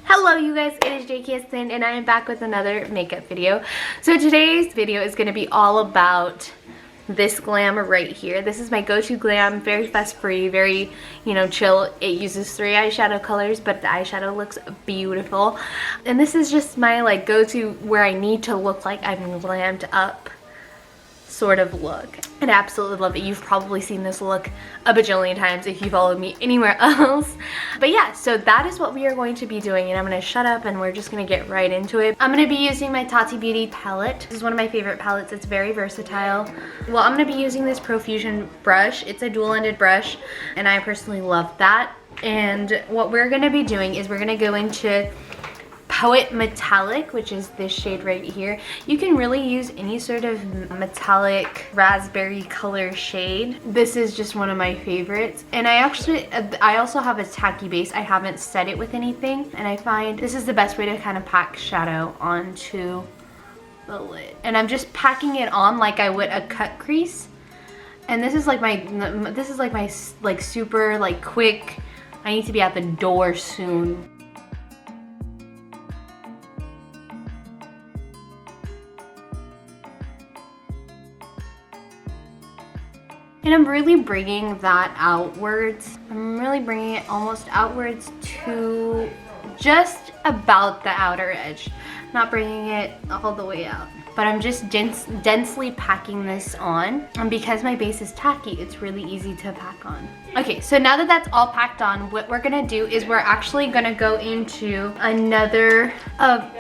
Hello you guys, it is Jksthind and I am back with another makeup video. So today's video is going to be all about this glam right here. This is my Go To Glam, very fuss free, very, chill. It uses 3 eyeshadow colors, but the eyeshadow looks beautiful. And this is just my go-to where I need to look like I'm glammed up sort of look. And I absolutely love it. You've probably seen this look a bajillion times if you followed me anywhere else. But yeah, so that is what we are going to be doing, and I'm gonna shut up and we're just gonna get right into it. I'm gonna be using my Tati Beauty palette. This is one of my favorite palettes. It's very versatile. Well, I'm gonna be using this Profusion brush. It's a dual-ended brush and I personally love that. And what we're gonna be doing is we're gonna go into Poet Metallic, which is this shade right here. You can really use any sort of metallic raspberry color shade. This is just one of my favorites. And I also have a tacky base. I haven't set it with anything. And I find this is the best way to kind of pack shadow onto the lid. And I'm just packing it on like I would a cut crease. And this is like my super quick, I need to be at the door soon. And I'm really bringing that outwards. I'm really bringing it almost outwards to just about the outer edge. Not bringing it all the way out. But I'm just densely packing this on. And because my base is tacky, it's really easy to pack on. Okay, so now that that's all packed on, what we're gonna do is we're actually gonna go into another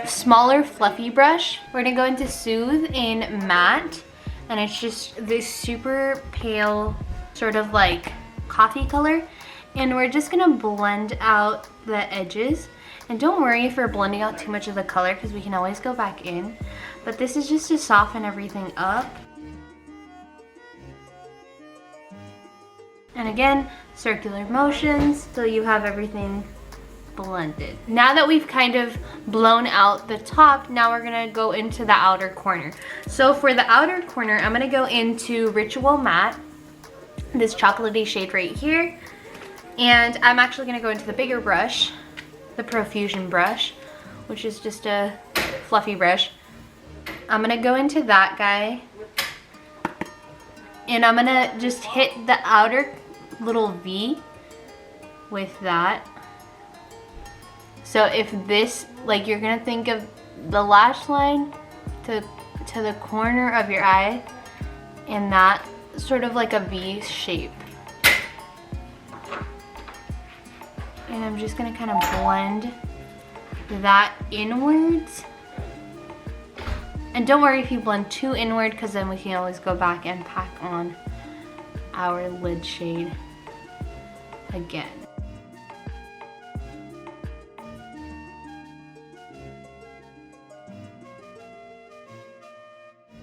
smaller fluffy brush. We're gonna go into Soothe in Matte. And it's just this super pale sort of like coffee color. And we're just gonna blend out the edges. And don't worry if we're blending out too much of the color because we can always go back in. But this is just to soften everything up. And again, circular motions so you have everything blended. Now that we've kind of blown out the top, now we're gonna go into the outer corner. So for the outer corner, I'm gonna go into Ritual Matte, this chocolatey shade right here. And I'm actually gonna go into the bigger brush, the Profusion brush, which is just a fluffy brush. I'm gonna go into that guy. And I'm gonna just hit the outer little V with that. So if this, you're gonna think of the lash line to the corner of your eye in that sort of like a V shape. And I'm just gonna kind of blend that inwards. And don't worry if you blend too inward because then we can always go back and pack on our lid shade again.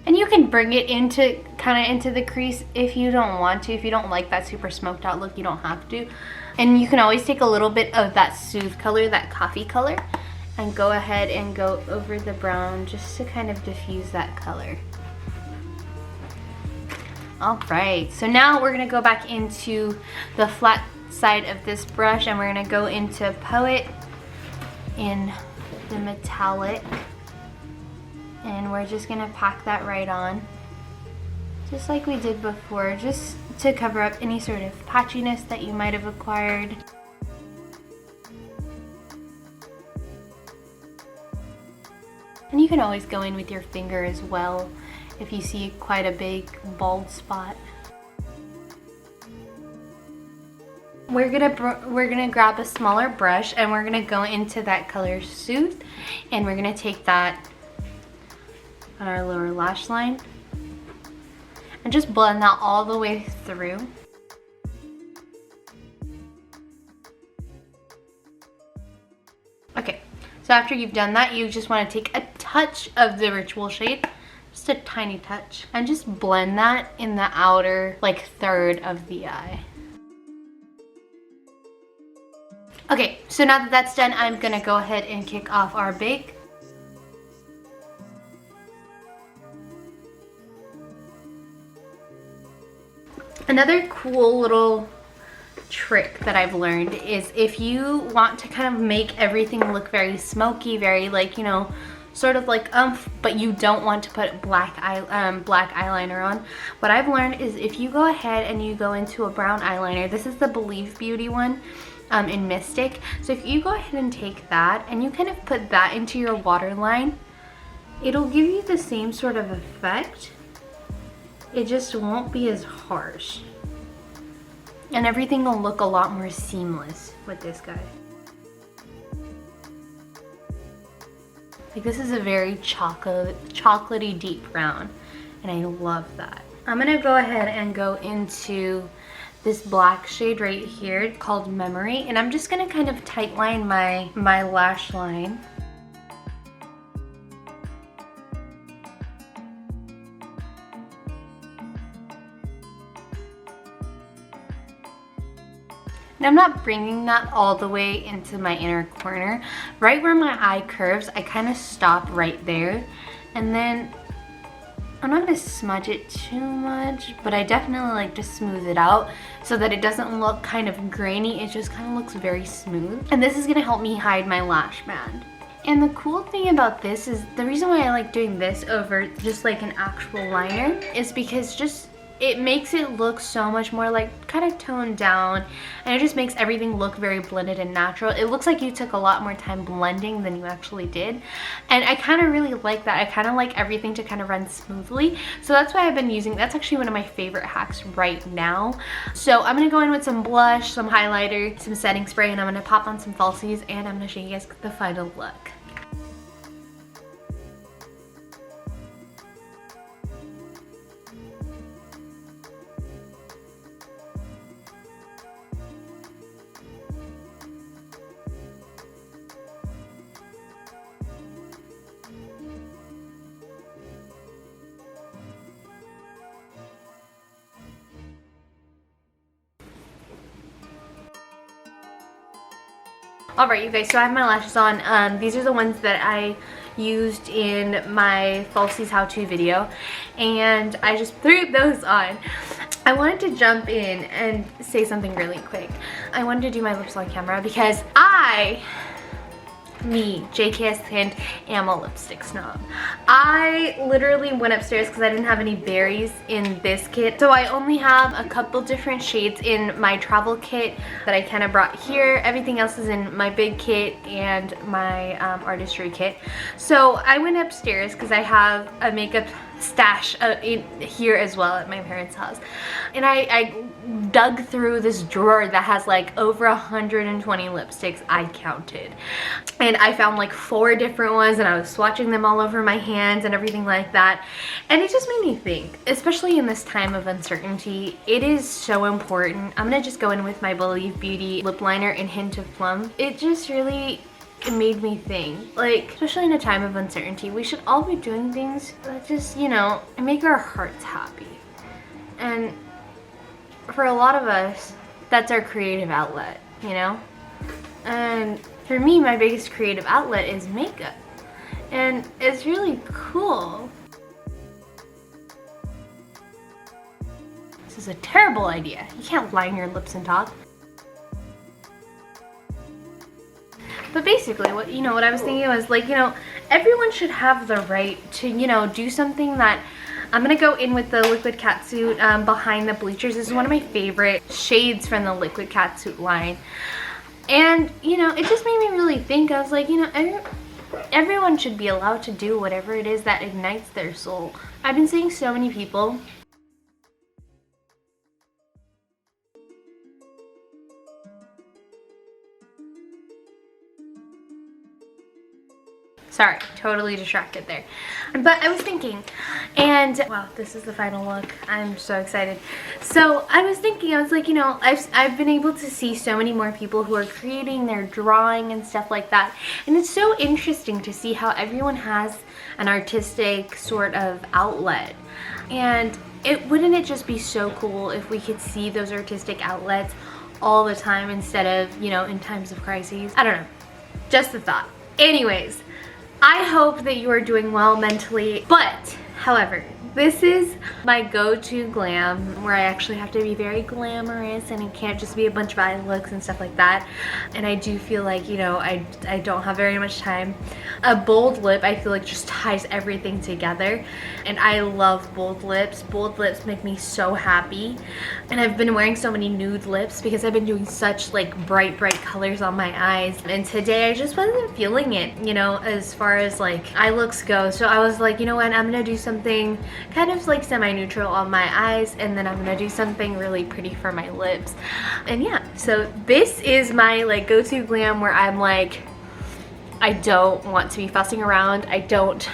And you can bring it into the crease if you don't want to. If you don't like that super smoked out look, you don't have to. And you can always take a little bit of that Soothe color, that coffee color, and go ahead and go over the brown just to kind of diffuse that color. All right, so now we're gonna go back into the flat side of this brush and we're gonna go into Poet in the metallic. And we're just gonna pack that right on, just like we did before, just to cover up any sort of patchiness that you might have acquired. And you can always go in with your finger as well if you see quite a big bald spot. We're gonna grab a smaller brush and we're gonna go into that color Soothe, and we're gonna take that on our lower lash line and just blend that all the way through. Okay, so after you've done that, you just want to take a touch of the Ritual shade, just a tiny touch, and just blend that in the outer third of the eye. Okay, so now that that's done, I'm gonna go ahead and kick off our bake. Another cool little trick that I've learned is if you want to kind of make everything look very smoky, very like, you know, sort of like but you don't want to put black eyeliner on, what I've learned is if you go ahead and you go into a brown eyeliner, this is the Believe Beauty one in Mystic. So if you go ahead and take that and you kind of put that into your waterline, it'll give you the same sort of effect. It just won't be as harsh. And everything will look a lot more seamless with this guy. Like, this is a very chocolatey deep brown, and I love that. I'm gonna go ahead and go into this black shade right here called Memory, and I'm just gonna kind of tightline my lash line. And I'm not bringing that all the way into my inner corner. Right where my eye curves, I kind of stop right there. And then I'm not gonna smudge it too much, but I definitely like to smooth it out so that it doesn't look kind of grainy. It just kind of looks very smooth. And this is gonna help me hide my lash band. And the cool thing about this is, the reason why I like doing this over just like an actual liner is because it makes it look so much more like kind of toned down, and it just makes everything look very blended and natural. It looks like you took a lot more time blending than you actually did, and I kind of really like that. I kind of like everything to kind of run smoothly, so that's why I've been using, that's actually one of my favorite hacks right now. So I'm gonna go in with some blush, some highlighter, some setting spray, and I'm gonna pop on some falsies, and I'm gonna show you guys the final look. Alright, you guys, so I have my lashes on. These are the ones that I used in my falsies how-to video, and I just threw those on. I wanted to jump in and say something really quick. I wanted to do my lips on camera because me, Jksthind, am a lipstick snob. I literally went upstairs because I didn't have any berries in this kit. So I only have a couple different shades in my travel kit that I kind of brought here. Everything else is in my big kit and my artistry kit. So I went upstairs because I have a makeup stash in here as well at my parents' house. And I dug through this drawer that has like over 120 lipsticks, I counted. And I found like 4 different ones, and I was swatching them all over my hands and everything like that. And it just made me think, especially in this time of uncertainty, it is so important. I'm gonna just go in with my Believe Beauty lip liner in Hint of Plum. It just really, it made me think, like, especially in a time of uncertainty, we should all be doing things that just, you know, make our hearts happy. And for a lot of us, that's our creative outlet, you know? And for me, my biggest creative outlet is makeup. And it's really cool. This is a terrible idea. You can't line your lips and talk. But basically, what I was thinking was, like, you know, everyone should have the right to, you know, do something that, I'm gonna go in with the Liquid Catsuit Behind the Bleachers. This is one of my favorite shades from the Liquid Catsuit line. And, you know, it just made me really think. I was like, you know, everyone should be allowed to do whatever it is that ignites their soul. I've been seeing so many people sorry, totally distracted there. But I was thinking, and wow, this is the final look. I'm so excited. So I was thinking, I was like, you know, I've been able to see so many more people who are creating their drawing and stuff like that. And it's so interesting to see how everyone has an artistic sort of outlet. And wouldn't it just be so cool if we could see those artistic outlets all the time instead of, you know, in times of crises? I don't know, just a thought. Anyways, I hope that you are doing well mentally, but however, this is my go-to glam, where I actually have to be very glamorous and it can't just be a bunch of eye looks and stuff like that. And I do feel like, you know, I don't have very much time. A bold lip, I feel like, just ties everything together. And I love bold lips. Bold lips make me so happy. And I've been wearing so many nude lips because I've been doing such like bright colors on my eyes. And today I just wasn't feeling it, you know, as far as like eye looks go. So I was like, you know what, I'm gonna do something kind of like semi-neutral on my eyes, and then I'm gonna do something really pretty for my lips. And yeah, so this is my like go-to glam where I'm like, I don't want to be fussing around. I don't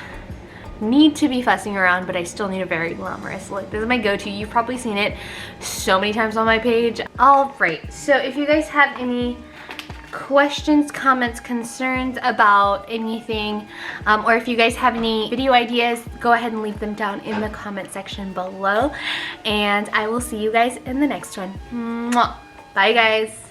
need to be fussing around, but I still need a very glamorous look. This is my go-to. You've probably seen it so many times on my page. All right, so if you guys have any questions, comments, concerns about anything, or if you guys have any video ideas, go ahead and leave them down in the comment section below, and I will see you guys in the next one. Mwah. Bye guys.